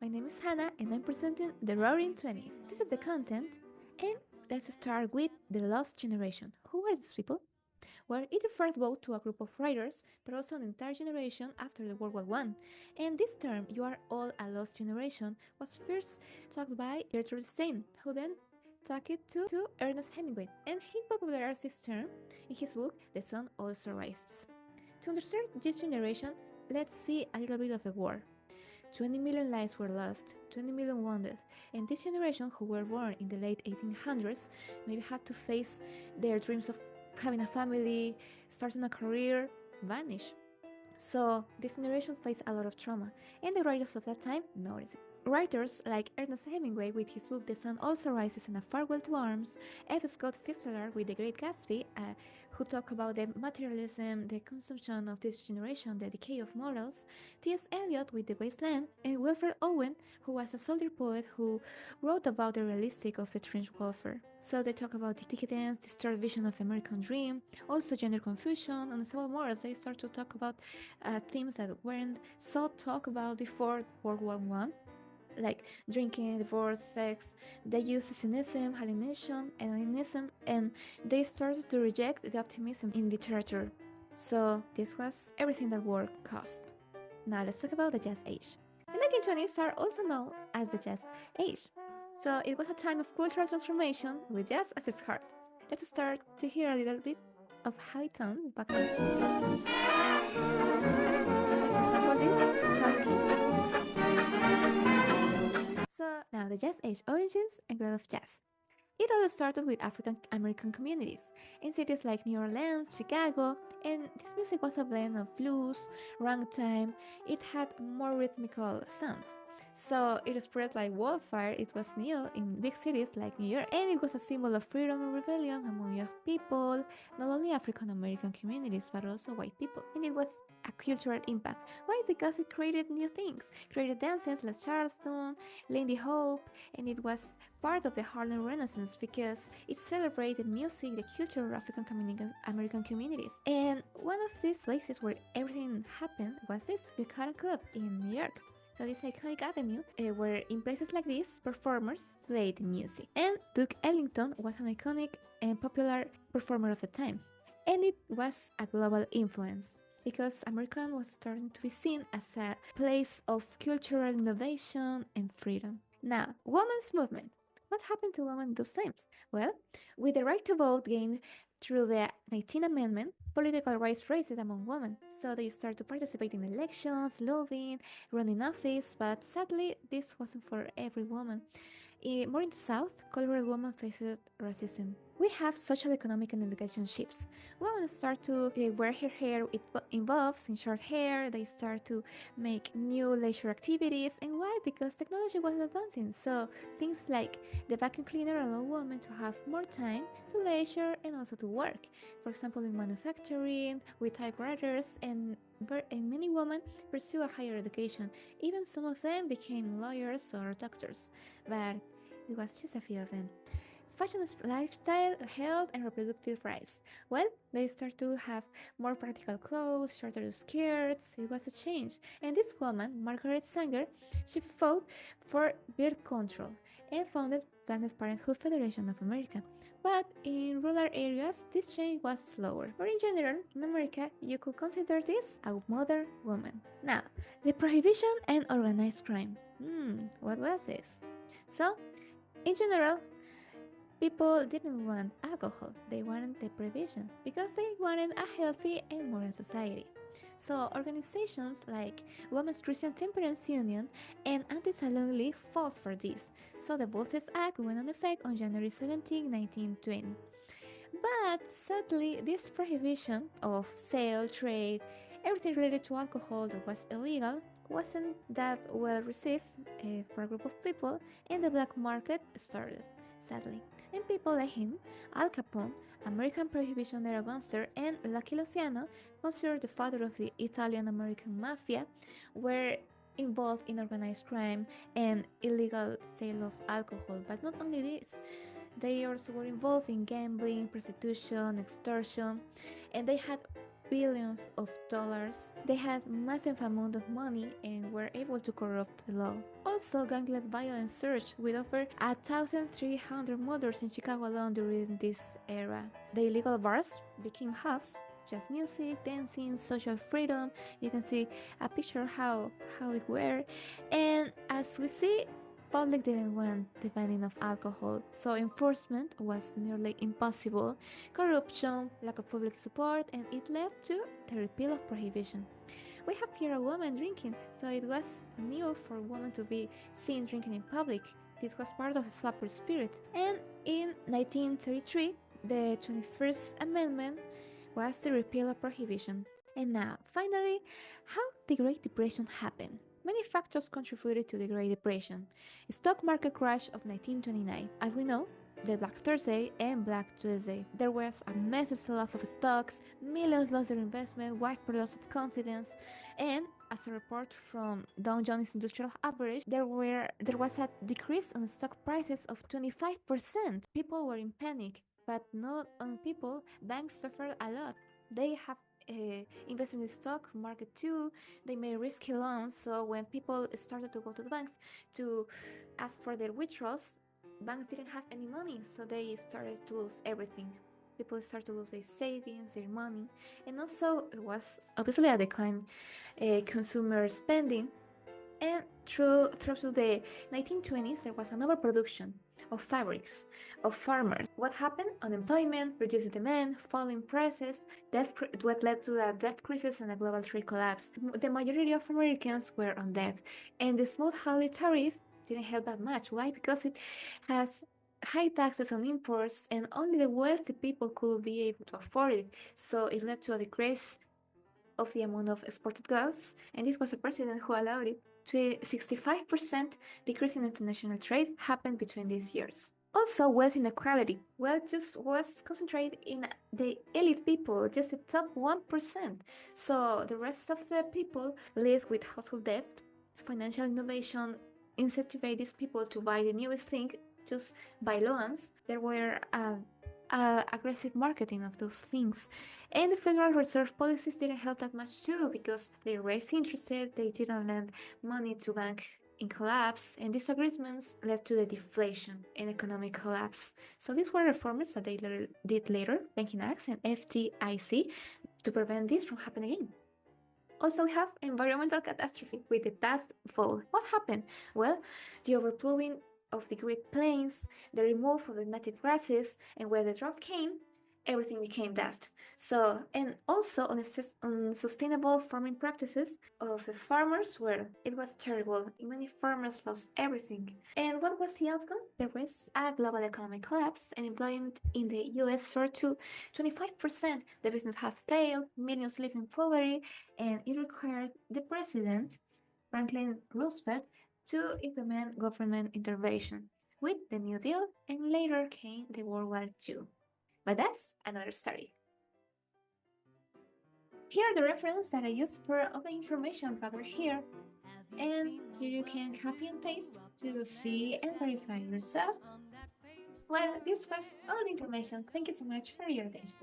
My name is Hannah and I'm presenting the Roaring 20s. This is the content, and let's start with the Lost Generation. Who are these people? Well, it refers both to a group of writers, but also an entire generation after the World War One. And this term, "you are all a lost generation," was first talked by Gertrude Stein, who then took it to Ernest Hemingway, and he popularized this term in his book The Sun Also Rises. To understand this generation, let's see a little bit of a war. 20 million lives were lost, 20 million wounded, and this generation who were born in the late 1800s maybe had to face their dreams of having a family, starting a career, vanish. So this generation faced a lot of trauma, and the writers of that time noticed it. Writers like Ernest Hemingway with his book The Sun Also Rises and A Farewell to Arms, F. Scott Fitzgerald with The Great Gatsby, who talk about the materialism, the consumption of this generation, the decay of morals, T.S. Eliot with The Wasteland, and Wilfred Owen, who was a soldier poet who wrote about the realistic of the trench warfare. So they talk about decadence, distorted vision of American dream, also gender confusion, and several more as they start to talk about themes that weren't so talked about before World War One, like drinking, divorce, sex. They used cynicism, alienation, alienism, and they started to reject the optimism in literature. So this was everything that war caused. Now let's talk about the Jazz Age. The 1920s are also known as the Jazz Age. So it was a time of cultural transformation with jazz as its heart. Let's start to hear a little bit of how it sounded back then. For example, this Trotsky. So now the Jazz Age origins and growth of jazz. It all started with African American communities in cities like New Orleans, Chicago, and this music was a blend of blues, ragtime. It had more rhythmical sounds. So it spread like wildfire. It was new in big cities like New York, and it was a symbol of freedom and rebellion among young people, not only African American communities but also white people. And it was a cultural impact. Why? Because it created new things, created dances like Charleston, Lindy Hop, and it was part of the Harlem Renaissance because it celebrated music, the culture of African American communities. And one of these places where everything happened was the Cotton Club in New York. So this iconic avenue where in places like this, performers played music. And Duke Ellington was an iconic and popular performer of the time. And it was a global influence because America was starting to be seen as a place of cultural innovation and freedom. Now, women's movement. What happened to women those times? Well, with the right to vote gained through the 19th Amendment, political rights raised among women. So they started to participate in elections, lobbying, running office, but sadly, this wasn't for every woman. More in the South, colored women faced racism. We have social, economic, and education shifts. Women start to wear her hair in bobs, in short hair. They start to make new leisure activities. And why? Because technology was advancing. So things like the vacuum cleaner allow women to have more time to leisure and also to work. For example, in manufacturing, with typewriters, and many women pursue a higher education. Even some of them became lawyers or doctors, but it was just a few of them. Fashion is lifestyle, health, and reproductive rights. Well, they start to have more practical clothes, shorter skirts. It was a change. And this woman, Margaret Sanger, she fought for birth control and founded Planned Parenthood Federation of America. But in rural areas, this change was slower. Or in general, in America, you could consider this a modern woman. Now, the prohibition and organized crime. What was this? So, in general, people didn't want alcohol, they wanted the prohibition because they wanted a healthy and moral society. So organizations like Women's Christian Temperance Union and Anti-Saloon League fought for this. So the 20'S Act went on effect on January 17, 1920. But sadly, this prohibition of sale, trade, everything related to alcohol that was illegal wasn't that well received for a group of people, and the black market started, sadly. And people like him, Al Capone, American Prohibition era gangster, and Lucky Luciano, considered the father of the Italian-American mafia, were involved in organized crime and illegal sale of alcohol. But not only this, they also were involved in gambling, prostitution, extortion, and they had billions of dollars. They had massive amount of money and were able to corrupt the law. Also, gang-led violence surged with over 1,300 murders in Chicago alone during this era. The illegal bars became hubs, jazz music, dancing, social freedom. You can see a picture how it were. And as we see, public didn't want the banning of alcohol, so enforcement was nearly impossible. Corruption, lack of public support, and it led to the repeal of prohibition. We have here a woman drinking, so it was new for women to be seen drinking in public. This was part of the flapper spirit. And in 1933, the 21st Amendment was the repeal of prohibition. And now, finally, how the Great Depression happened. Many factors contributed to the Great Depression. Stock market crash of 1929. As we know, the Black Thursday and Black Tuesday. There was a massive sell-off of stocks, millions lost their investment, widespread loss of confidence, and as a report from Dow Jones Industrial Average, there was a decrease on stock prices of 25%. People were in panic, but not only people, banks suffered a lot. They have invested in the stock market too. They made risky loans, so when people started to go to the banks to ask for their withdrawals, banks didn't have any money, so they started to lose everything. People started to lose their savings, their money, and also it was obviously a decline consumer spending. And through the 1920s, there was an overproduction of fabrics, of farmers. What happened? Unemployment, reduced demand, falling prices, what led to a debt crisis and a global trade collapse. The majority of Americans were on debt, and the smooth Hawley tariff didn't help that much. Why? Because it has high taxes on imports, and only the wealthy people could be able to afford it. So it led to a decrease of the amount of exported goods, and this was a president who allowed it. To 65% decrease in international trade happened between these years. Also, wealth inequality. Wealth just was concentrated in the elite people, just the top 1%. So the rest of the people live with household debt. Financial innovation incentivized these people to buy the newest thing just by loans. There were aggressive marketing of those things. And the Federal Reserve policies didn't help that much too, because they raised interest rates, they didn't lend money to banks in collapse, and these agreements led to the deflation and economic collapse. So these were reforms that they did later, Banking Acts and FDIC, to prevent this from happening again. Also, we have environmental catastrophe with the dust bowl. What happened? Well, the overplowing of the Great Plains, the removal of the native grasses, and when the drought came, everything became dust. So, and also unsustainable farming practices of the farmers were, it was terrible. Many farmers lost everything. And what was the outcome? There was a global economic collapse, and employment in the US soared to 25%. The business has failed, millions live in poverty, and it required the president, Franklin Roosevelt, to implement government intervention with the New Deal, and later came the World War II. But that's another story. Here are the references that I used for all the information gathered here, and here you can copy and paste to see and verify yourself. Well, this was all the information. Thank you so much for your attention.